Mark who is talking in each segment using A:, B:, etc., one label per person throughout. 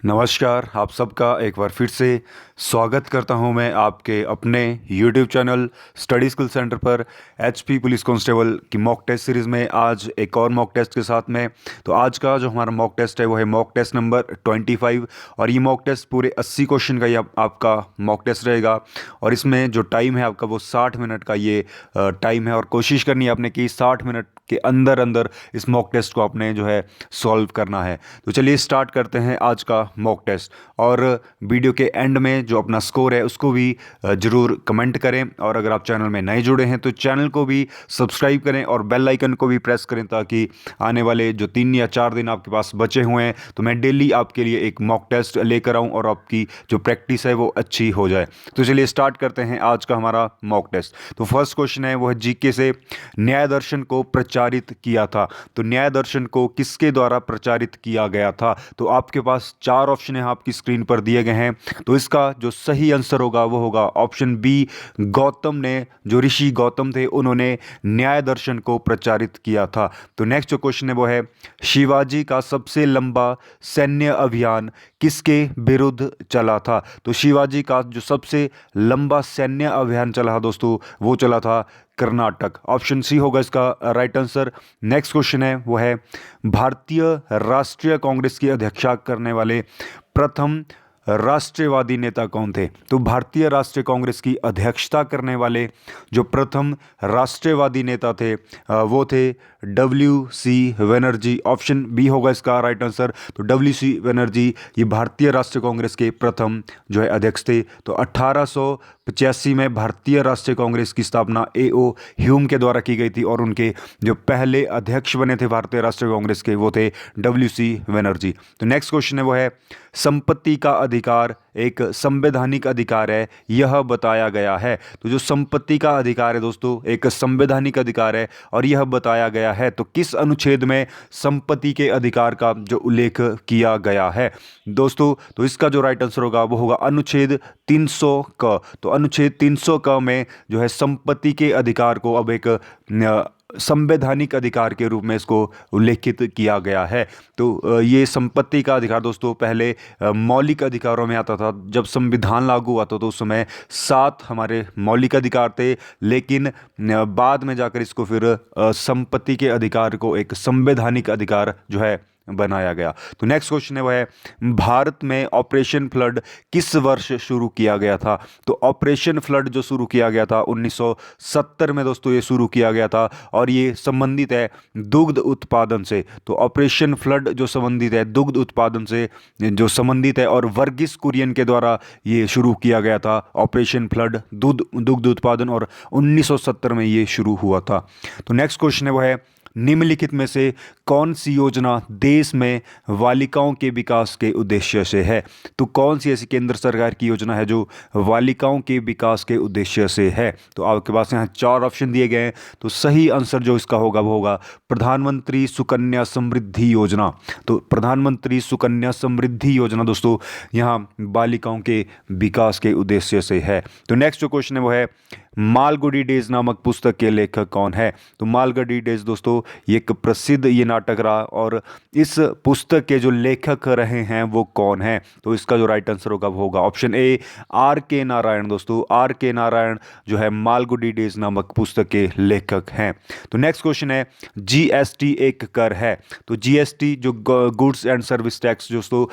A: नमस्कार, आप सबका एक बार फिर से स्वागत करता हूं मैं आपके अपने YouTube channel study skill centre पर HP पुलिस कांस्टेबल की मॉक टेस्ट सीरीज़ में आज एक और मॉक टेस्ट के साथ में। तो आज का जो हमारा मॉक टेस्ट है वो है मॉक टेस्ट नंबर 25 और ये मॉक टेस्ट पूरे 80 क्वेश्चन का ये आपका मॉक टेस्ट रहेगा और इसमें जो टाइम है आपका वो 60 मिनट का ये टाइम है और कोशिश करनी है आपने कि 60 मिनट के अंदर अंदर इस मॉक टेस्ट को आपने जो है सॉल्व करना है। तो चलिए स्टार्ट करते हैं आज का मॉक टेस्ट और वीडियो के एंड में जो अपना स्कोर है उसको भी ज़रूर कमेंट करें और अगर आप चैनल में नए जुड़े हैं तो चैनल को भी सब्सक्राइब करें और बेल आइकन को भी प्रेस करें ताकि आने वाले जो 3 या 4 दिन आपके पास बचे हुए हैं तो मैं डेली आपके लिए एक मॉक टेस्ट लेकर आऊँ और आपकी जो प्रैक्टिस है वो अच्छी हो जाए। तो चलिए स्टार्ट करते हैं आज का हमारा मॉक टेस्ट। तो फर्स्ट क्वेश्चन है वो है जीके से, न्याय दर्शन को प्रचारित किया था। तो न्याय दर्शन को किसके द्वारा प्रचारित किया गया था? तो आपके पास 4 ऑप्शन है आपकी स्क्रीन पर दिए गए हैं। तो इसका जो सही आंसर होगा वो होगा ऑप्शन बी, गौतम ने, जो ऋषि गौतम थे उन्होंने न्याय दर्शन को प्रचारित किया था। तो नेक्स्ट जो क्वेश्चन है वो है शिवाजी का सबसे लंबा सैन्य अभियान किसके विरुद्ध चला था? तो शिवाजी का जो सबसे लंबा सैन्य अभियान चला दोस्तों वो चला था कर्नाटक। ऑप्शन सी होगा इसका राइट आंसर। नेक्स्ट क्वेश्चन है वो है भारतीय राष्ट्रीय कांग्रेस की अध्यक्षता करने वाले प्रथम राष्ट्रवादी नेता कौन थे? तो भारतीय राष्ट्रीय कांग्रेस की अध्यक्षता करने वाले जो प्रथम राष्ट्रवादी नेता थे वो थे WC बनर्जी। ऑप्शन बी होगा इसका राइट आंसर। तो WC बनर्जी ये भारतीय राष्ट्रीय कांग्रेस के प्रथम जो है अध्यक्ष थे। तो 1885 में भारतीय राष्ट्रीय कांग्रेस की स्थापना AO ह्यूम के द्वारा की गई थी और उनके जो पहले अध्यक्ष बने थे भारतीय राष्ट्रीय कांग्रेस के वो थे WC बनर्जी। तो नेक्स्ट क्वेश्चन है वो है संपत्ति का अधिकार एक संवैधानिक अधिकार है यह बताया गया है। तो जो संपत्ति का अधिकार है दोस्तों एक संवैधानिक अधिकार है और यह बताया गया है। तो किस अनुच्छेद में संपत्ति के अधिकार का जो उल्लेख किया गया है दोस्तों? तो इसका जो राइट आंसर होगा वो होगा अनुच्छेद 300 क। तो अनुच्छेद 300 क में जो है संपत्ति के अधिकार को अब एक संवैधानिक अधिकार के रूप में इसको उल्लेखित किया गया है। तो ये संपत्ति का अधिकार दोस्तों पहले मौलिक अधिकारों में आता था। जब संविधान लागू हुआ था तो उस समय 7 हमारे मौलिक अधिकार थे, लेकिन बाद में जाकर इसको फिर संपत्ति के अधिकार को एक संवैधानिक अधिकार जो है बनाया गया। तो नेक्स्ट क्वेश्चन है वह है भारत में ऑपरेशन फ्लड किस वर्ष शुरू किया गया था? तो ऑपरेशन फ्लड जो शुरू किया गया था 1970 में दोस्तों ये शुरू किया गया था और ये संबंधित है दुग्ध उत्पादन से। तो ऑपरेशन फ्लड जो संबंधित है दुग्ध उत्पादन से जो संबंधित है और वर्गीस कुरियन के द्वारा ये शुरू किया गया था ऑपरेशन फ्लड दुग्ध उत्पादन और 1970 में ये शुरू हुआ था। तो नेक्स्ट क्वेश्चन है वो है निम्नलिखित में से कौन सी योजना देश में बालिकाओं के विकास के उद्देश्य से है? तो कौन सी ऐसी केंद्र सरकार की योजना है जो बालिकाओं के विकास के उद्देश्य से है? तो आपके पास यहाँ 4 ऑप्शन दिए गए हैं। तो सही आंसर जो इसका होगा वो होगा प्रधानमंत्री सुकन्या समृद्धि योजना। तो प्रधानमंत्री सुकन्या समृद्धि योजना दोस्तों यहाँ बालिकाओं के विकास के उद्देश्य से है। तो नेक्स्ट जो क्वेश्चन है वो है मालगुडी डेज नामक पुस्तक के लेखक कौन है? तो मालगुडी डेज दोस्तों ये एक प्रसिद्ध ये नाटक रहा और इस पुस्तक के जो लेखक रहे हैं वो कौन है? तो इसका जो राइट आंसर होगा वो होगा ऑप्शन ए RK नारायण। दोस्तों RK नारायण जो है मालगुडी डेज नामक पुस्तक के लेखक हैं। तो नेक्स्ट क्वेश्चन है GST एक कर है। तो GST जो गुड्स एंड सर्विस टैक्स दोस्तों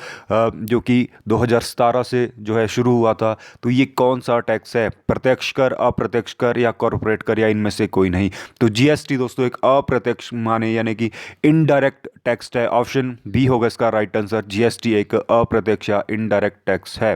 A: जो कि 2017 से जो है शुरू हुआ था, तो ये कौन सा टैक्स है? प्रत्यक्ष कर, अप्रत्यक्ष कर या कॉर्पोरेट कर या इनमें से कोई नहीं। तो GST दोस्तों एक अप्रत्यक्ष माने यानी कि इनडायरेक्ट टैक्स है। ऑप्शन बी होगा इसका राइट आंसर। GST एक अप्रत्यक्ष या इनडायरेक्ट टैक्स है।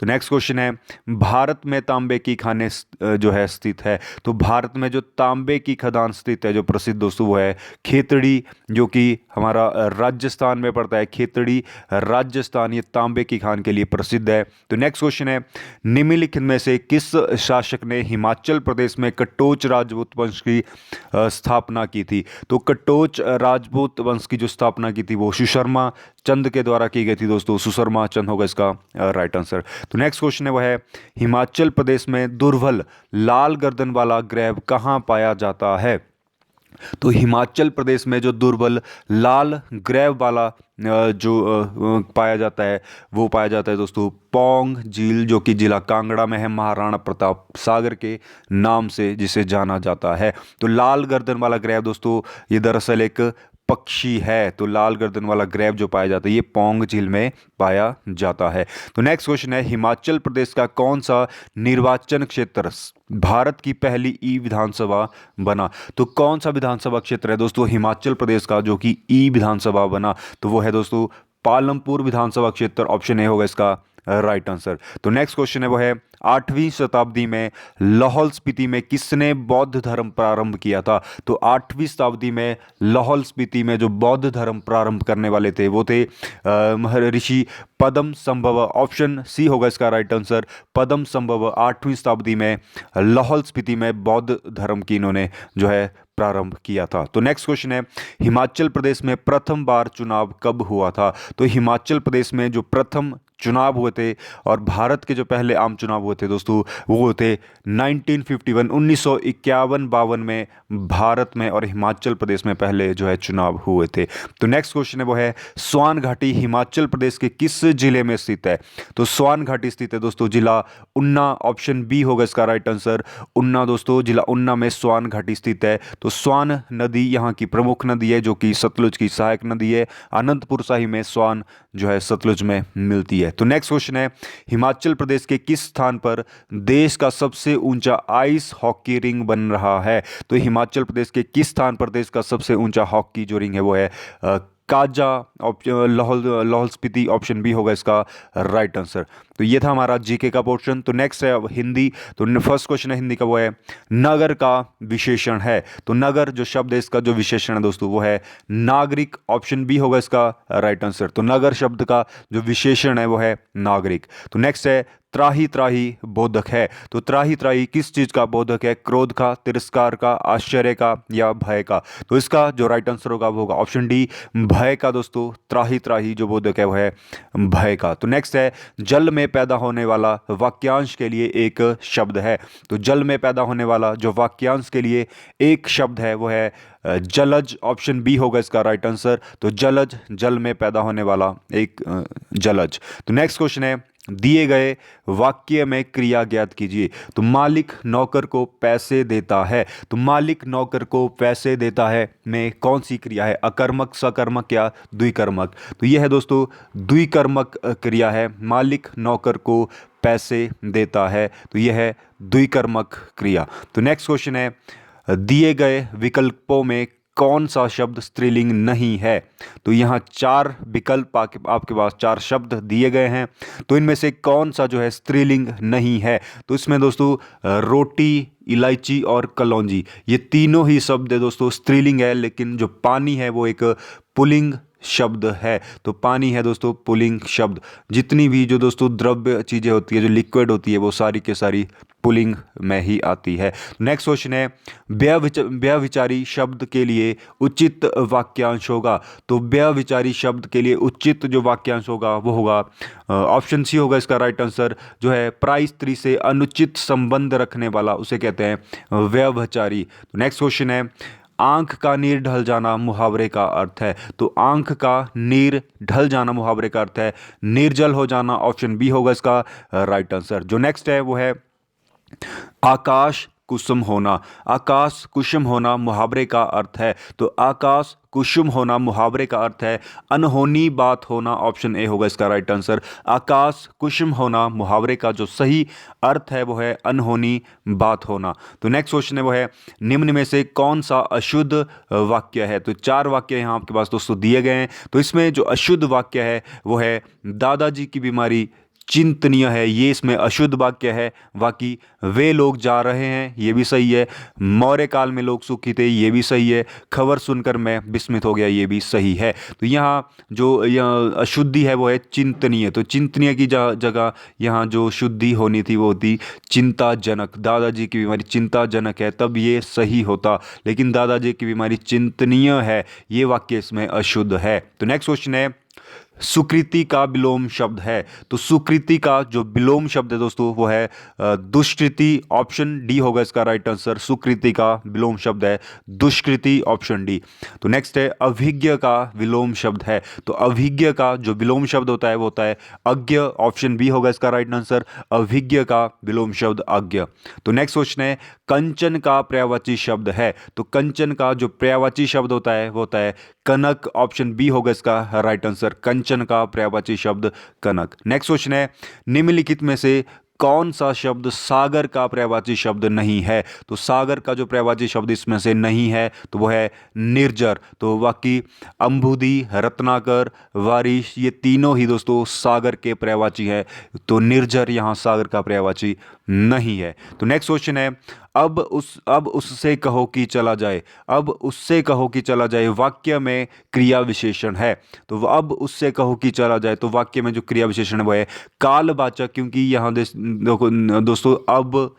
A: तो नेक्स्ट क्वेश्चन है भारत में तांबे की खानें जो है स्थित है। तो भारत में जो तांबे की खदान स्थित है जो प्रसिद्ध दोस्तों वो है खेतड़ी, जो कि हमारा राजस्थान में पड़ता है। खेतड़ी राजस्थान ये तांबे की खान के लिए प्रसिद्ध है। तो नेक्स्ट क्वेश्चन है निम्नलिखित में से किस शासक ने हिमाचल प्रदेश में कटोच राजपूत वंश की स्थापना की थी? तो कटोच राजपूत वंश की जो स्थापना की थी वो सुशर्मा चंद के द्वारा की गई थी दोस्तों। सुशर्मा चंद होगा इसका राइट आंसर। तो नेक्स्ट क्वेश्चन है वह है हिमाचल प्रदेश में दुर्लभ लाल गर्दन वाला ग्रैब कहाँ पाया जाता है? तो हिमाचल प्रदेश में जो दुर्बल लाल ग्रेव वाला पाया जाता है, वो पाया जाता है दोस्तों पौंग झील, जो कि जिला कांगड़ा में है, महाराणा प्रताप सागर के नाम से जिसे जाना जाता है। तो लाल गर्दन वाला ग्रेव दोस्तों ये दरअसल एक पक्षी है। तो लाल गर्दन वाला ग्रेव जो पाया जाता है ये पौंग झील में पाया जाता है। तो नेक्स्ट क्वेश्चन है, हिमाचल प्रदेश का कौन सा निर्वाचन क्षेत्र भारत की पहली ई विधानसभा बना? तो कौन सा विधानसभा क्षेत्र है दोस्तों हिमाचल प्रदेश का जो कि ई विधानसभा बना? तो वो है दोस्तों पालमपुर विधानसभा क्षेत्र। ऑप्शन ए होगा इसका राइट आंसर। तो नेक्स्ट क्वेश्चन है वो है, 8वीं शताब्दी में लाहौल स्पीति में किसने बौद्ध धर्म प्रारंभ किया था? तो 8वीं शताब्दी में लाहौल स्पीति में जो बौद्ध धर्म प्रारंभ करने वाले थे वो थे महर्षि पद्म संभव। ऑप्शन सी होगा इसका राइट आंसर, पद्म संभव 8वीं शताब्दी में लाहौल स्पीति में बौद्ध धर्म की इन्होंने जो है प्रारंभ किया था। तो नेक्स्ट क्वेश्चन है, हिमाचल प्रदेश में प्रथम बार चुनाव कब हुआ था? तो हिमाचल प्रदेश में जो प्रथम चुनाव हुए थे और भारत के जो पहले आम चुनाव हुए थे दोस्तों वो थे 1951 1951-52 में भारत में और हिमाचल प्रदेश में पहले जो है चुनाव हुए थे। तो नेक्स्ट क्वेश्चन है वो है, स्वान घाटी हिमाचल प्रदेश के किस जिले में स्थित है? तो स्वान घाटी स्थित है दोस्तों जिला ऊना। ऑप्शन बी होगा इसका राइट आंसर, ऊना दोस्तों, जिला ऊना में स्वान घाटी स्थित है। तो स्वान नदी यहाँ की प्रमुख नदी है जो कि सतलुज की सहायक नदी है। अनंतपुर साहिब में स्वान जो है सतलुज में मिलती है। तो नेक्स्ट क्वेश्चन है, हिमाचल प्रदेश के किस स्थान पर देश का सबसे ऊंचा आइस हॉकी रिंग बन रहा है? तो हिमाचल प्रदेश के किस स्थान पर देश का सबसे ऊंचा हॉकी जो रिंग है वो है काजा लाहौल लाहौल स्पीति। ऑप्शन बी होगा इसका राइट आंसर। तो ये था हमारा जीके का पोर्शन। तो नेक्स्ट है अब हिंदी। तो फर्स्ट क्वेश्चन है हिंदी का वो है, नगर का विशेषण है। तो नगर जो शब्द है इसका जो विशेषण है दोस्तों वो है नागरिक। ऑप्शन बी होगा इसका राइट आंसर। तो नगर शब्द का जो विशेषण है वो है नागरिक। तो नेक्स्ट है, त्राही त्राही बोधक है। तो त्राही त्राही किस चीज का बोधक है? क्रोध का, तिरस्कार का, आश्चर्य का या भय का? तो इसका जो राइट आंसर होगा वो होगा ऑप्शन डी भय का दोस्तों। त्राही त्राही जो बोधक है वो है भय का। तो नेक्स्ट है, जल में पैदा होने वाला वाक्यांश के लिए एक शब्द है। तो जल में पैदा होने वाला जो वाक्यांश के लिए एक शब्द है वो है जलज। ऑप्शन बी होगा इसका राइट आंसर। तो जलज, जल में पैदा होने वाला एक जलज। तो नेक्स्ट क्वेश्चन है, दिए गए वाक्य में क्रिया ज्ञात कीजिए। तो मालिक नौकर को पैसे देता है। तो मालिक नौकर को पैसे देता है में कौन सी क्रिया है? अकर्मक, सकर्मक या द्विकर्मक? तो यह है दोस्तों द्विकर्मक क्रिया है। मालिक नौकर को पैसे देता है तो यह है द्विकर्मक क्रिया। तो नेक्स्ट क्वेश्चन है, दिए गए विकल्पों में कौन सा शब्द स्त्रीलिंग नहीं है? तो यहाँ 4 विकल्प आपके पास 4 शब्द दिए गए हैं। तो इनमें से कौन सा जो है स्त्रीलिंग नहीं है? तो इसमें दोस्तों रोटी, इलायची और कलौंजी ये तीनों ही शब्द है दोस्तों स्त्रीलिंग है, लेकिन जो पानी है वो एक पुल्लिंग शब्द है। तो पानी है दोस्तों पुल्लिंग शब्द। जितनी भी जो दोस्तों द्रव्य चीज़ें होती है, जो लिक्विड होती है, वो सारी के सारी पुल्लिंग में ही आती है। नेक्स्ट क्वेश्चन है, व्यभिचारी शब्द के लिए उचित वाक्यांश होगा। तो व्यभिचारी शब्द के लिए उचित जो वाक्यांश होगा वो होगा ऑप्शन सी होगा इसका राइट आंसर, जो है पराई स्त्री से अनुचित संबंध रखने वाला उसे कहते हैं व्यभिचारी। तो नेक्स्ट क्वेश्चन है, आंख का नीर ढल जाना मुहावरे का अर्थ है। तो आंख का नीर ढल जाना मुहावरे का अर्थ है निर्जल हो जाना। ऑप्शन बी होगा इसका राइट आंसर। जो नेक्स्ट है वो है आकाश कुसुम होना। आकाश कुसुम होना मुहावरे का अर्थ है। तो आकाश कुसुम होना मुहावरे का अर्थ है अनहोनी बात होना। ऑप्शन ए होगा इसका राइट आंसर। आकाश कुसुम होना मुहावरे का जो सही अर्थ है वो है अनहोनी बात होना। तो नेक्स्ट क्वेश्चन है वो है, निम्न में से कौन सा अशुद्ध वाक्य है? तो 4 वाक्य यहाँ आपके पास दोस्तों दिए गए हैं। तो इसमें जो अशुद्ध वाक्य है वो है दादाजी की बीमारी चिंतनीय है, ये इसमें अशुद्ध वाक्य है। बाकी वे लोग जा रहे हैं ये भी सही है। मौर्य काल में लोग सुखी थे ये भी सही है। खबर सुनकर मैं विस्मित हो गया ये भी सही है। तो यहाँ जो यहाँ अशुद्धि है वो है चिंतनीय। तो चिंतनीय की जगह यहाँ जो शुद्धि होनी थी वो होती चिंताजनक। दादाजी की बीमारी चिंताजनक है तब ये सही होता, लेकिन दादाजी की बीमारी चिंतनीय है ये वाक्य इसमें अशुद्ध है। तो नेक्स्ट क्वेश्चन है, सुकृति का विलोम शब्द है। तो सुकृति का जो विलोम शब्द है दोस्तों वो है दुष्कृति। ऑप्शन डी होगा इसका राइट आंसर। सुकृति का विलोम शब्द है दुष्कृति, ऑप्शन डी। तो नेक्स्ट है अभिज्ञ का विलोम शब्द है। तो अभिज्ञ का जो विलोम शब्द होता है वो होता है अज्ञ, ऑप्शन बी होगा इसका राइट आंसर। अभिज्ञ का विलोम शब्द अज्ञ। तो नेक्स्ट क्वेश्चन है कंचन का पर्यायवाची शब्द है। तो कंचन का जो पर्यायवाची शब्द होता है वो होता है कनक, ऑप्शन बी होगा इसका राइट आंसर। कंचन का पर्यायवाची शब्द कनक। नेक्स्ट क्वेश्चन है निम्नलिखित में से कौन सा शब्द सागर का पर्यायवाची शब्द नहीं है। तो सागर का जो पर्यायवाची शब्द इसमें से नहीं है तो वो है निर्जर। तो बाकी अंबुदी, रत्नाकर, वारिश ये तीनों ही दोस्तों सागर के पर्यायवाची है। तो निर्जर यहाँ सागर का पर्यायवाची नहीं है। तो नेक्स्ट क्वेश्चन है अब उससे कहो कि चला जाए। अब उससे कहो कि चला जाए वाक्य में क्रिया विशेषण है। तो अब उससे कहो कि चला जाए तो वाक्य में जो क्रिया विशेषण है वो है कालवाचक, क्योंकि यहाँ देखो दोस्तों अब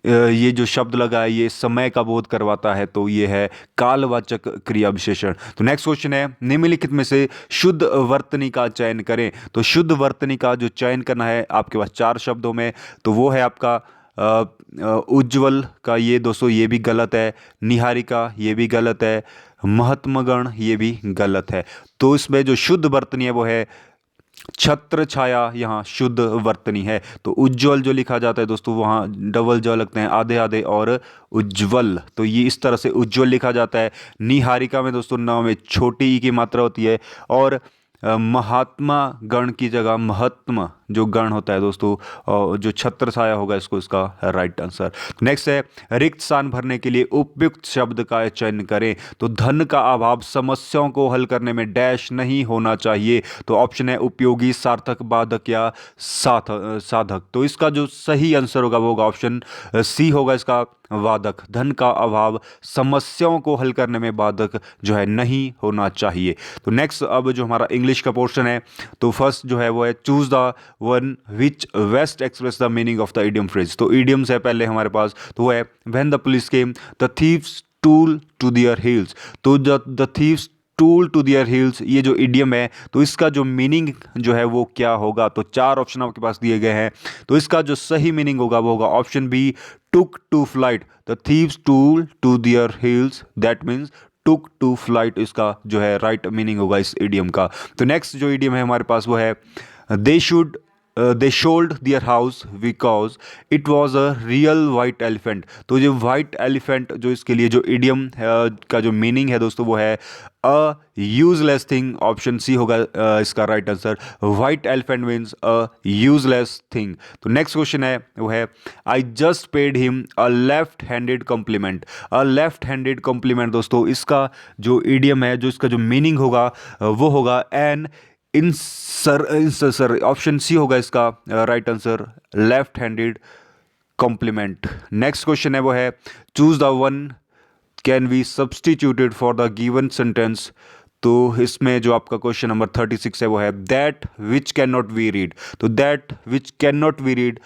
A: ये जो शब्द लगा है ये समय का बोध करवाता है, तो ये है कालवाचक क्रिया विशेषण। तो नेक्स्ट क्वेश्चन है निम्नलिखित में से शुद्ध वर्तनी का चयन करें। तो शुद्ध वर्तनी का जो चयन करना है आपके पास 4 शब्दों में, तो वो है आपका उज्ज्वल का, ये दोस्तों ये भी गलत है। निहारिका ये भी गलत है। महात्मगण ये भी गलत है। तो इसमें जो शुद्ध वर्तनी है वो है छत्र छाया, यहाँ शुद्ध वर्तनी है। तो उज्ज्वल जो लिखा जाता है दोस्तों वहाँ डबल ज लगते हैं आधे आधे और उज्ज्वल, तो ये इस तरह से उज्ज्वल लिखा जाता है। निहारिका में दोस्तों नाम में छोटी ई की मात्रा होती है और महात्मा गण की जगह महात्मा जो गण होता है दोस्तों जो छत्र छाया होगा इसको इसका राइट आंसर। नेक्स्ट है रिक्त स्थान भरने के लिए उपयुक्त शब्द का चयन करें। तो धन का अभाव समस्याओं को हल करने में डैश नहीं होना चाहिए। तो ऑप्शन है उपयोगी, सार्थक, बाधक या साधक। तो इसका जो सही आंसर होगा वो होगा ऑप्शन सी होगा इसका वादक। धन का अभाव समस्याओं को हल करने में बाधक जो है नहीं होना चाहिए। तो नेक्स्ट अब जो हमारा इंग्लिश का पोर्शन है तो फर्स्ट जो है वो है choose the one which best express the meaning of the idiom phrase. तो इडियम्स है पहले हमारे पास, तो वो है when the police came the thieves took to their heels. तो the thieves took to their heels ये जो इडियम है तो इसका जो मीनिंग जो है वो क्या होगा। तो 4 ऑप्शन आपके पास दिए गए हैं, तो इसका जो सही मीनिंग होगा वो होगा option B took to flight. The thieves took to their heels, that means took to flight इसका जो है राइट मीनिंग होगा इस इडियम का। तो नेक्स्ट जो इडियम है हमारे पास वो है they sold their house because it was a real white elephant. तो जो वाइट एलिफेंट जो इसके लिए जो इडियम का जो मीनिंग है दोस्तों वो है a useless thing, option C होगा इसका right answer. White elephant means a useless thing. तो नेक्स्ट क्वेश्चन है वो है I just paid him a left handed compliment. A left handed compliment दोस्तों इसका जो इडियम है जो इसका जो मीनिंग होगा वो होगा एन सर, ऑप्शन सी होगा इसका right answer left handed compliment. Next question है वो है choose the one can be substituted for the given sentence. तो इसमें जो आपका क्वेश्चन नंबर 36 है वो है that which can not be read. तो that which can not be read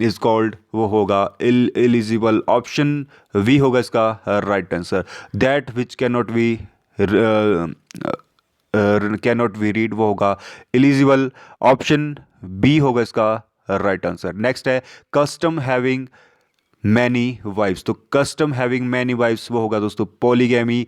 A: is called, वो होगा इलिजिबल, ऑप्शन वी होगा इसका right answer. That which can not be cannot be read वो होगा एलिजिबल, ऑप्शन बी होगा इसका राइट आंसर। नेक्स्ट है कस्टम हैविंग मैनी वाइफ्स। तो कस्टम हैविंग मैनी वाइफ्स वो होगा दोस्तों पॉलीगैमी,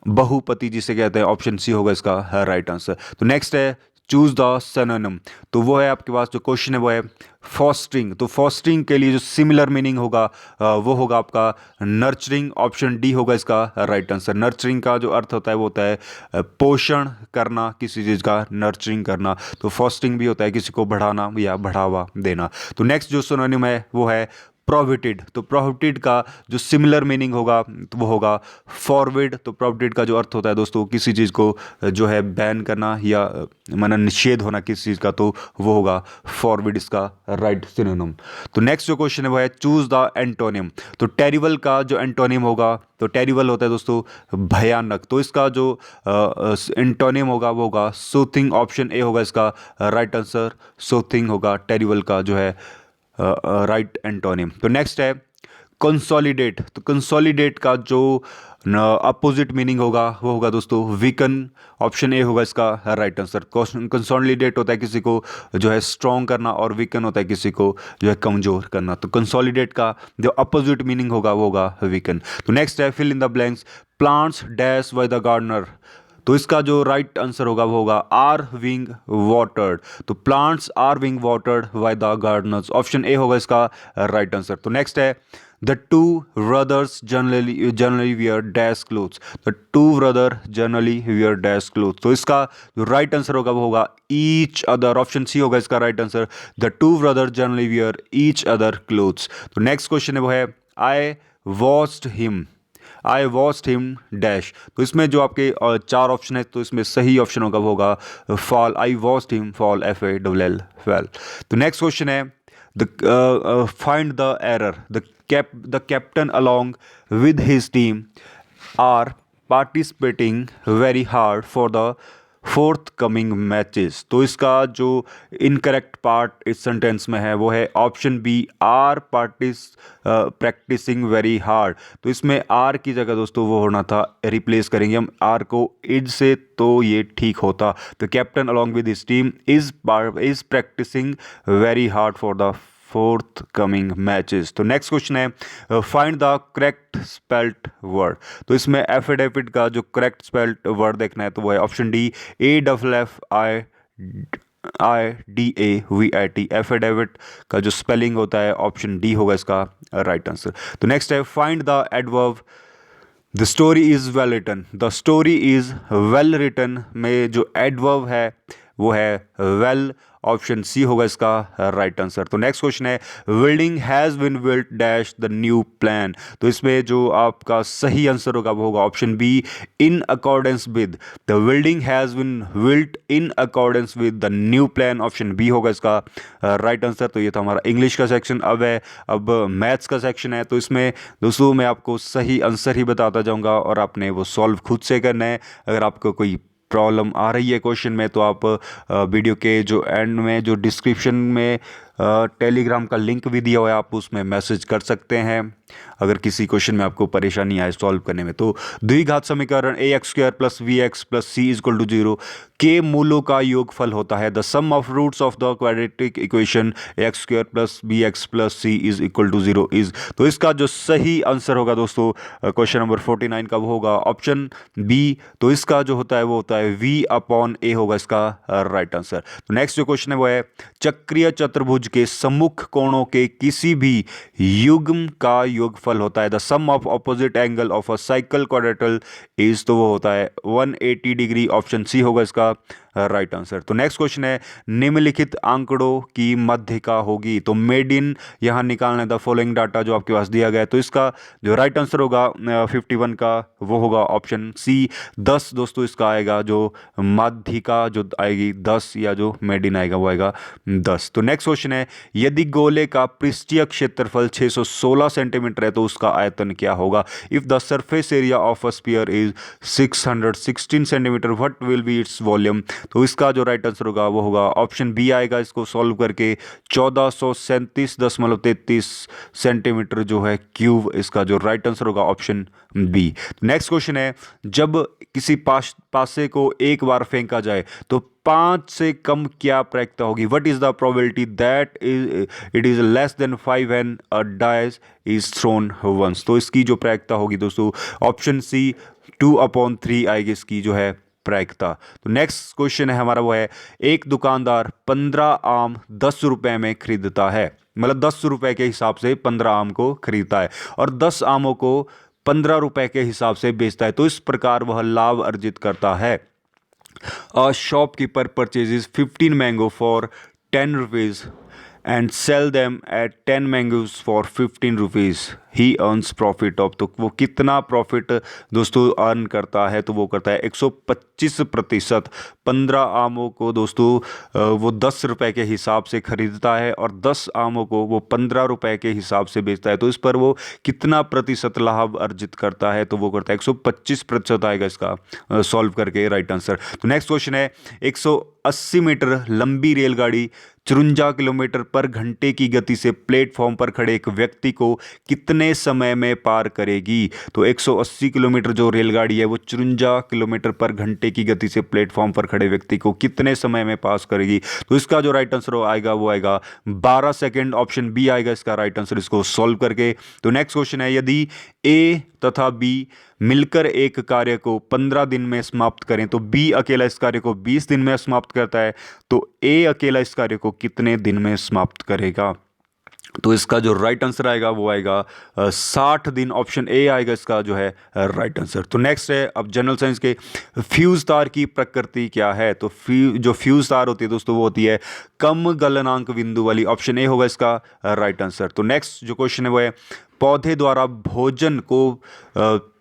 A: बहुपति जिसे कहते हैं, ऑप्शन सी होगा इसका राइट आंसर। तो नेक्स्ट है चूज द सिनोनिम। तो वो है आपके पास जो क्वेश्चन है वो है फॉस्टरिंग। तो फॉस्टरिंग के लिए जो सिमिलर मीनिंग होगा वो होगा आपका नर्चरिंग, ऑप्शन डी होगा इसका राइट आंसर। नर्चरिंग का जो अर्थ होता है वो होता है पोषण करना किसी चीज़ का, नर्चरिंग करना। तो फॉस्टरिंग भी होता है किसी को बढ़ाना या बढ़ावा देना। तो नेक्स्ट जो सिनोनिम है वो है प्रोहिबिटेड। तो प्रोहिबिटेड का जो सिमिलर मीनिंग होगा तो वो होगा फॉरवर्ड। तो प्रोहिबिटेड का जो अर्थ होता है दोस्तों किसी चीज़ को जो है बैन करना या माना निषेध होना किसी चीज़ का, तो वो होगा फॉरवर्ड इसका राइट सिनोनिम। तो नेक्स्ट जो क्वेश्चन है वो है चूज द एंटोनिम। तो टेरिबल का जो एंटोनिम होगा, तो टेरिबल होता है दोस्तों भयानक, तो इसका जो एंटोनिम होगा वो होगा सूथिंग, ऑप्शन ए होगा इसका राइट आंसर। सूथिंग होगा टेरिबल का जो है राइट एंटोनिम। तो नेक्स्ट है कंसोलिडेट, तो कंसोलिडेट का जो अपोजिट मीनिंग होगा वो होगा दोस्तों वीकन। ऑप्शन ए होगा इसका राइट आंसर। कंसोलिडेट होता है किसी को जो है स्ट्रॉन्ग करना, और वीकन होता है किसी को जो है कमजोर करना। तो कंसोलिडेट का जो अपोजिट मीनिंग होगा वो होगा वीकन। तो नेक्स्ट है fill in the blanks, plants dash by the gardener. तो इसका जो राइट आंसर होगा वो होगा आर विंग वाटर्ड। तो plants are being watered by the gardeners, option A होगा इसका राइट आंसर। तो नेक्स्ट है the two brothers generally wear dash clothes. The two brother generally wear dash clothes. तो इसका जो राइट आंसर होगा वो होगा ईच अदर, ऑप्शन सी होगा इसका right answer. The two brother generally wear each other clothes. तो नेक्स्ट क्वेश्चन है वो है I watched him, I watched him dash. तो इसमें जो आपके चार ऑप्शन है, तो इसमें सही ऑप्शन होगा वो होगा fall. I watched him fall, FALL fall. तो नेक्स्ट क्वेश्चन है find the error, the captain along with his team are participating very hard for the fourth coming matches. तो इसका जो इनकरेक्ट पार्ट इस सेंटेंस में है वो है option B, are practising very hard. तो इसमें आर की जगह दोस्तों वो होना था, रिप्लेस करेंगे हम आर को इज से, तो ये ठीक होता। तो captain along with his team is practising very hard for the forthcoming matches. तो नेक्स्ट क्वेश्चन है find the correct spelt word. तो इसमें एफिडेविट का जो करेक्ट स्पेल्ट वर्ड देखना है तो वो है ऑप्शन डी, AFFIDAVIT। एफिडेविट का जो स्पेलिंग होता है ऑप्शन डी होगा इसका राइट आंसर। तो नेक्स्ट है find the adverb the story is well written. The story is well written में जो एडवर्ब है वो है वेल, ऑप्शन सी होगा इसका राइट आंसर। तो नेक्स्ट क्वेश्चन है building has been built dash the new plan. तो इसमें जो आपका सही आंसर होगा वो होगा option B, in accordance with. The building has been built in accordance with the new plan, option B होगा इसका राइट आंसर। तो ये था हमारा इंग्लिश का सेक्शन। अब मैथ्स का सेक्शन है। तो इसमें दोस्तों मैं आपको सही आंसर ही बताता जाऊंगा और आपने वो सॉल्व खुद से करना है। अगर आपको कोई प्रॉब्लम आ रही है क्वेश्चन में तो आप वीडियो के जो एंड में जो डिस्क्रिप्शन में टेलीग्राम का लिंक भी दिया हुआ है, आप उसमें मैसेज कर सकते हैं अगर किसी क्वेश्चन में आपको परेशानी आए सॉल्व करने में। तो द्विघात समीकरण ax² + bx + c = 0 के मूलों का योगफल होता है the sum of roots of the quadratic equation ax² + bx + c = 0 is. तो इसका जो सही आंसर होगा दोस्तों क्वेश्चन नंबर 49 का वो होगा ऑप्शन बी। तो इसका जो होता है वो होता है v/a होगा इसका राइट आंसर। तो नेक्स्ट जो क्वेश्चन है वो है चक्रीय चतुर्भुज के सम्मुख कोणों के किसी भी युग्म का योगफल होता है the sum of opposite angle of a cyclic quadrilateral is. तो वो होता है 180 डिग्री, ऑप्शन सी होगा इसका राइट आंसर। तो नेक्स्ट क्वेश्चन है निम्नलिखित आंकड़ों की मध्यिका होगी। तो मेड इन यहां निकालना है द फॉलोइंग डाटा जो आपके पास दिया गया है। तो इसका जो राइट आंसर होगा 51 का वो होगा ऑप्शन सी 10। दोस्तों इसका आएगा जो मध्यिका जो आएगी 10, या जो मेड इन आएगा वो आएगा 10। तो नेक्स्ट क्वेश्चन है यदि गोले का पृष्ठीय क्षेत्रफल 616 सेंटीमीटर है तो उसका आयतन क्या होगा। If the surface area of a sphere is 616 centimetre what will be its volume. तो इसका जो राइट आंसर होगा वो होगा ऑप्शन बी आएगा। इसको सॉल्व करके 1437.33 सेंटीमीटर जो है क्यूब, इसका जो राइट आंसर होगा ऑप्शन बी। नेक्स्ट क्वेश्चन है जब किसी पासे को एक बार फेंका जाए तो 5 से कम क्या प्रायिकता होगी। What is the probability that it is less than 5 when a dice is thrown once. तो इसकी जो प्रायिकता होगी दोस्तों ऑप्शन सी 2/3 आएगी इसकी जो है प्रायिकता। तो नेक्स्ट क्वेश्चन है हमारा वो है एक दुकानदार 15 आम 10 रुपए में खरीदता है, मतलब 10 रुपए के हिसाब से 15 आम को खरीदता है और 10 आमों को 15 रुपए के हिसाब से बेचता है। तो इस प्रकार वह लाभ अर्जित करता है। A shopkeeper purchases 15 mango for 10 rupees and sell them at 10 mangoes for 15 rupees. He earns profit of। तो वो कितना प्रॉफिट दोस्तों अर्न करता है, तो वो करता है 125%। 15 आमों को दोस्तों वो 10 रुपए के हिसाब से खरीदता है और 10 आमों को वो 15 रुपए के हिसाब से बेचता है। तो इस पर वो कितना प्रतिशत लाभ अर्जित करता है, तो वो करता है 125% आएगा इसका सॉल्व करके राइट आंसर। तो नेक्स्ट क्वेश्चन है 180 मीटर लंबी रेलगाड़ी 54 किलोमीटर पर घंटे की गति से प्लेटफॉर्म पर खड़े एक व्यक्ति को कितने समय में पार करेगी? तो 180 किलोमीटर जो रेलगाड़ी है वो 54 किलोमीटर पर घंटे की गति से प्लेटफॉर्म पर खड़े व्यक्ति को कितने समय में पास करेगी? तो इसका जो राइट आंसर आएगा वो आएगा 12 सेकेंड। ऑप्शन बी आएगा इसका राइट आंसर, इसको सॉल्व करके। तो नेक्स्ट क्वेश्चन है, यदि ए तथा बी मिलकर एक कार्य को 15 दिन में समाप्त करें तो बी अकेला इस कार्य को 20 दिन में समाप्त करता है, तो ए अकेला इस कार्य को कितने दिन में समाप्त करेगा? तो इसका जो राइट आंसर आएगा वो आएगा 60 दिन। ऑप्शन ए आएगा इसका जो है राइट आंसर। तो नेक्स्ट है अब जनरल साइंस के, फ्यूज तार की प्रकृति क्या है? तो जो फ्यूज तार होती है दोस्तों वो होती है कम गलनांक बिंदु वाली। ऑप्शन ए होगा इसका राइट आंसर। तो नेक्स्ट जो क्वेश्चन है वो है,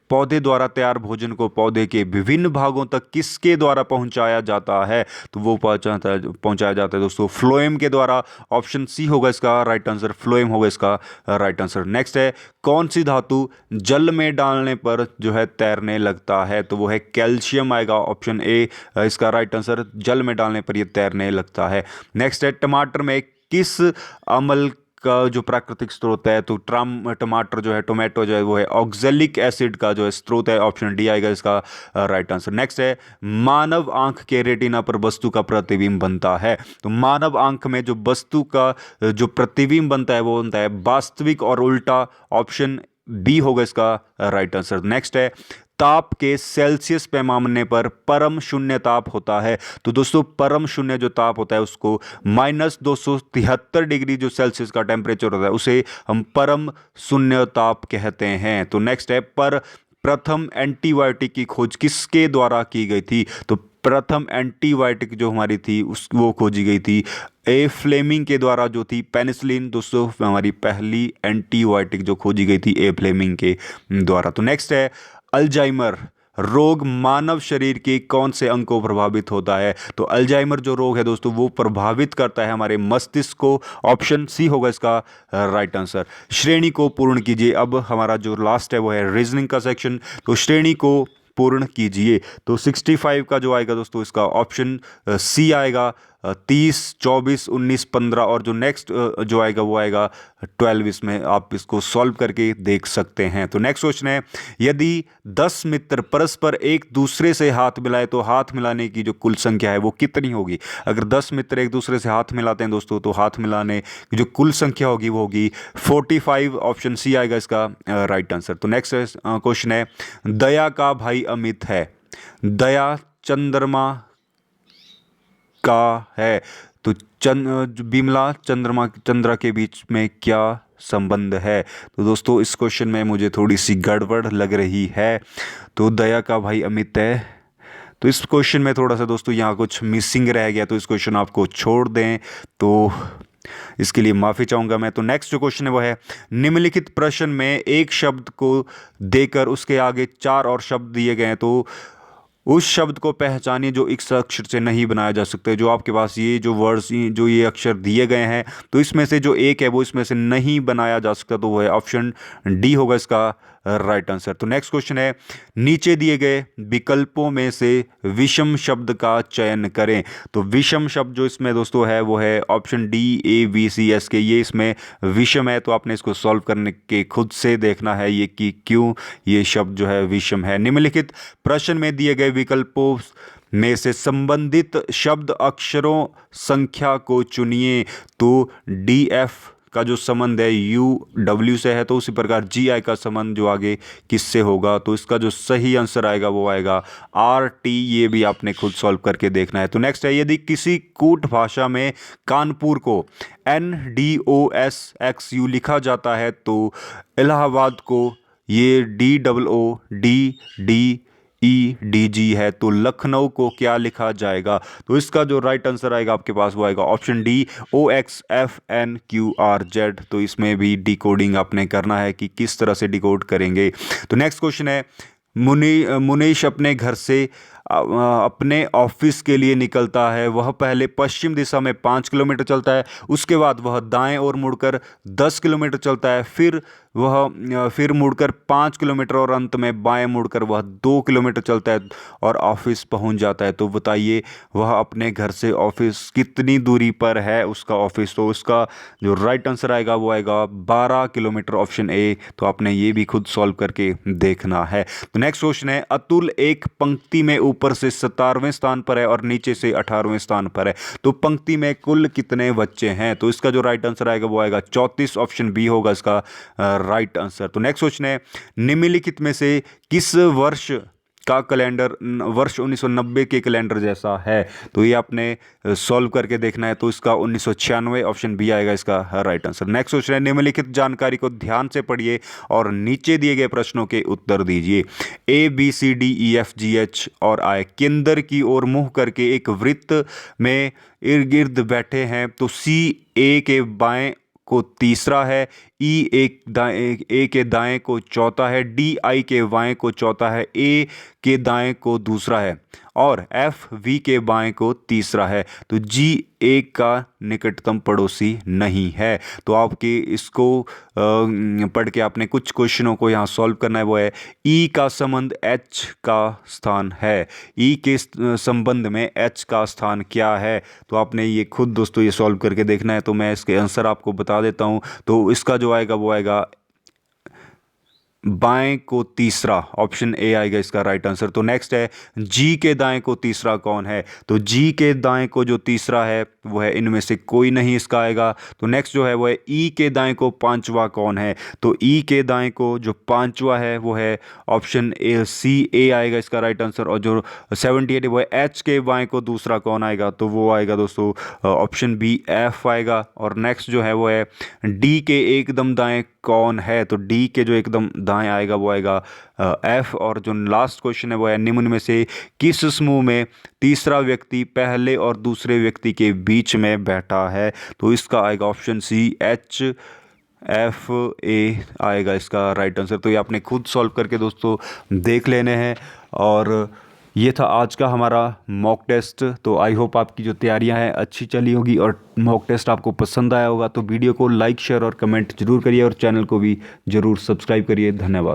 A: पौधे द्वारा तैयार भोजन को पौधे के विभिन्न भागों तक किसके द्वारा पहुंचाया जाता है? तो वो पहुंचाया जाता है दोस्तों फ्लोएम के द्वारा। ऑप्शन सी होगा इसका राइट आंसर, फ्लोएम होगा इसका राइट आंसर। नेक्स्ट है, कौन सी धातु जल में डालने पर जो है तैरने लगता है? तो वो है कैल्शियम आएगा। ऑप्शन ए इसका राइट आंसर, जल में डालने पर ये तैरने लगता है। नेक्स्ट है, टमाटर में किस अम्ल का जो प्राकृतिक स्रोत है? तो टमाटर जो है, टोमेटो जो है वो है ऑक्जेलिक एसिड का जो है स्रोत है। ऑप्शन डी आएगा इसका राइट आंसर। नेक्स्ट है, मानव आंख के रेटिना पर वस्तु का प्रतिबिंब बनता है। तो मानव आंख में जो वस्तु का जो प्रतिबिंब बनता है वो बनता है वास्तविक और उल्टा। ऑप्शन बी होगा इसका राइट आंसर। नेक्स्ट है, ताप के सेल्सियस पैमाने पर परम शून्य ताप होता है। तो दोस्तों परम शून्य जो ताप होता है उसको -273 डिग्री जो सेल्सियस का टेम्परेचर होता है उसे हम परम शून्य ताप कहते हैं। तो नेक्स्ट है, प्रथम एंटीबायोटिक की खोज किसके द्वारा की गई थी? तो प्रथम एंटीबायोटिक जो हमारी थी वो खोजी गई थी ए फ्लेमिंग के द्वारा, जो थी पेनिसिलिन। दोस्तों हमारी पहली एंटीबायोटिक जो खोजी गई थी ए फ्लेमिंग के द्वारा। तो नेक्स्ट है, अल्जाइमर रोग मानव शरीर के कौन से अंग को प्रभावित होता है? तो अल्जाइमर जो रोग है दोस्तों वो प्रभावित करता है हमारे मस्तिष्क को। ऑप्शन सी होगा इसका राइट आंसर। श्रेणी को पूर्ण कीजिए। अब हमारा जो लास्ट है वो है रीजनिंग का सेक्शन। तो श्रेणी को पूर्ण कीजिए। तो 65 का जो आएगा दोस्तों इसका ऑप्शन सी आएगा। 30, 24, 19, 15 और जो नेक्स्ट जो आएगा वो आएगा 12। इसमें आप इसको सॉल्व करके देख सकते हैं। तो नेक्स्ट क्वेश्चन है, यदि 10 मित्र परस्पर एक दूसरे से हाथ मिलाए तो हाथ मिलाने की जो कुल संख्या है वो कितनी होगी? अगर 10 मित्र एक दूसरे से हाथ मिलाते हैं दोस्तों तो हाथ मिलाने की जो कुल संख्या होगी वो होगी 45। ऑप्शन सी आएगा इसका राइट आंसर। तो नेक्स्ट क्वेश्चन है, दया का भाई अमित है, दया चंद्रमा का है, तो बिमला चंद्रा के बीच में क्या संबंध है? तो दोस्तों इस क्वेश्चन में मुझे थोड़ी सी गड़बड़ लग रही है। तो दया का भाई अमित है, तो इस क्वेश्चन में थोड़ा सा दोस्तों यहाँ कुछ मिसिंग रह गया, तो इस क्वेश्चन आपको छोड़ दें, तो इसके लिए माफ़ी चाहूँगा मैं। तो नेक्स्ट जो क्वेश्चन है वो है, निम्नलिखित प्रश्न में एक शब्द को देकर उसके आगे 4 और शब्द दिए गए हैं, तो उस शब्द को पहचानिए जो इस अक्षर से नहीं बनाया जा सकता। जो आपके पास ये जो वर्ड्स जो ये अक्षर दिए गए हैं तो इसमें से जो एक है वो इसमें से नहीं बनाया जा सकता, तो वो है ऑप्शन डी होगा इसका राइट आंसर। तो नेक्स्ट क्वेश्चन है, नीचे दिए गए विकल्पों में से विषम शब्द का चयन करें। तो विषम शब्द जो इसमें दोस्तों है वो है ऑप्शन डी ABCS के, ये इसमें विषम है। तो आपने इसको सॉल्व करने के खुद से देखना है ये कि क्यों ये शब्द जो है विषम है। निम्नलिखित प्रश्न में दिए गए विकल्पों में से संबंधित शब्द अक्षरों संख्या को चुनिए। तो DF का जो संबंध है UW से है, तो उसी प्रकार GI का संबंध जो आगे किससे होगा? तो इसका जो सही आंसर आएगा वो आएगा RT। ये भी आपने खुद सॉल्व करके देखना है। तो नेक्स्ट है, यदि किसी कूट भाषा में कानपुर को NDOSXU लिखा जाता है तो इलाहाबाद को ये DOODDEDG है, तो लखनऊ को क्या लिखा जाएगा? तो इसका जो राइट आंसर आएगा आपके पास वो आएगा ऑप्शन डी OXFNQRZ। तो इसमें भी डिकोडिंग आपने करना है कि किस तरह से डिकोड करेंगे। तो नेक्स्ट क्वेश्चन है, मुनीश अपने घर से अपने ऑफिस के लिए निकलता है वह पहले पश्चिम दिशा में 5 किलोमीटर चलता है, उसके बाद वह दाएं ओर मुड़कर 10 किलोमीटर चलता है, फिर मुड़कर 5 किलोमीटर और अंत में बाएं मुड़कर वह 2 किलोमीटर चलता है और ऑफिस पहुंच जाता है। तो बताइए वह अपने घर से ऑफिस कितनी दूरी पर है उसका ऑफिस। तो उसका जो राइट आंसर आएगा वो आएगा 12 किलोमीटर, ऑप्शन ए। तो आपने ये भी खुद सॉल्व करके देखना है। तो नेक्स्ट क्वेश्चन है, अतुल एक पंक्ति में ऊपर से 17वें स्थान पर है और नीचे से 18वें स्थान पर है। तो पंक्ति में कुल कितने बच्चे हैं? तो इसका जो राइट आंसर आएगा वो आएगा 34, ऑप्शन बी होगा इसका राइट आंसर। तो नेक्स्ट क्वेश्चन है, निम्नलिखित में से किस वर्ष का कैलेंडर वर्ष 1990 के कैलेंडर जैसा है? तो ये आपने सॉल्व करके देखना है। तो इसका 1996, ऑप्शन बी आएगा इसका राइट आंसर। नेक्स्ट क्वेश्चन है, निम्नलिखित जानकारी को ध्यान से पढ़िए और नीचे दिए गए प्रश्नों के उत्तर दीजिए। A B C D E F G H और आई केंद्र की ओर मुंह करके एक वृत्त में इर्द गिर्द बैठे हैं। तो सी ए के बाएं को तीसरा है, ई ए के दाएं को चौथा है, डी आई के बाएं को चौथा है, ए के दाएं को दूसरा है और एफ वी के बाएं को तीसरा है। तो जी ए का निकटतम पड़ोसी नहीं है। तो आपके इसको पढ़ के आपने कुछ क्वेश्चनों को यहाँ सॉल्व करना है। वो है ई का संबंध एच का स्थान है, ई के संबंध में एच का स्थान क्या है? तो आपने ये खुद दोस्तों ये सॉल्व करके देखना है। तो मैं इसके आंसर आपको बता देता हूँ। तो इसका जो आएगा वो आएगा बाएं को तीसरा, ऑप्शन ए आएगा इसका राइट आंसर। तो नेक्स्ट है, जी के दाएं को तीसरा कौन है? तो जी के दाएं को जो तीसरा है वो है इनमें से कोई नहीं इसका आएगा। तो नेक्स्ट जो है वो है ई के दाएं को पांचवा कौन है? तो ई के दाएं को जो पांचवा है वो है ऑप्शन ए, सी ए आएगा इसका राइट आंसर। और जो 78 है वो है एच के बाएं को दूसरा कौन आएगा? तो वो आएगा दोस्तों ऑप्शन बी एफ आएगा। और नेक्स्ट जो है वो है डी के एकदम दाएं कौन है? तो डी के जो एकदम दाएं आएगा वो आएगा एफ। और जो लास्ट क्वेश्चन है वो है, निम्न में से किस समूह में तीसरा व्यक्ति पहले और दूसरे व्यक्ति के बीच में बैठा है? तो इसका आएगा option C H F A आएगा इसका राइट आंसर। तो ये आपने खुद सॉल्व करके दोस्तों देख लेने हैं। और ये था आज का हमारा मॉक टेस्ट। तो आई होप आपकी जो तैयारियां हैं अच्छी चली होगी और मॉक टेस्ट आपको पसंद आया होगा। तो वीडियो को लाइक शेयर और कमेंट जरूर करिए और चैनल को भी जरूर सब्सक्राइब करिए। धन्यवाद।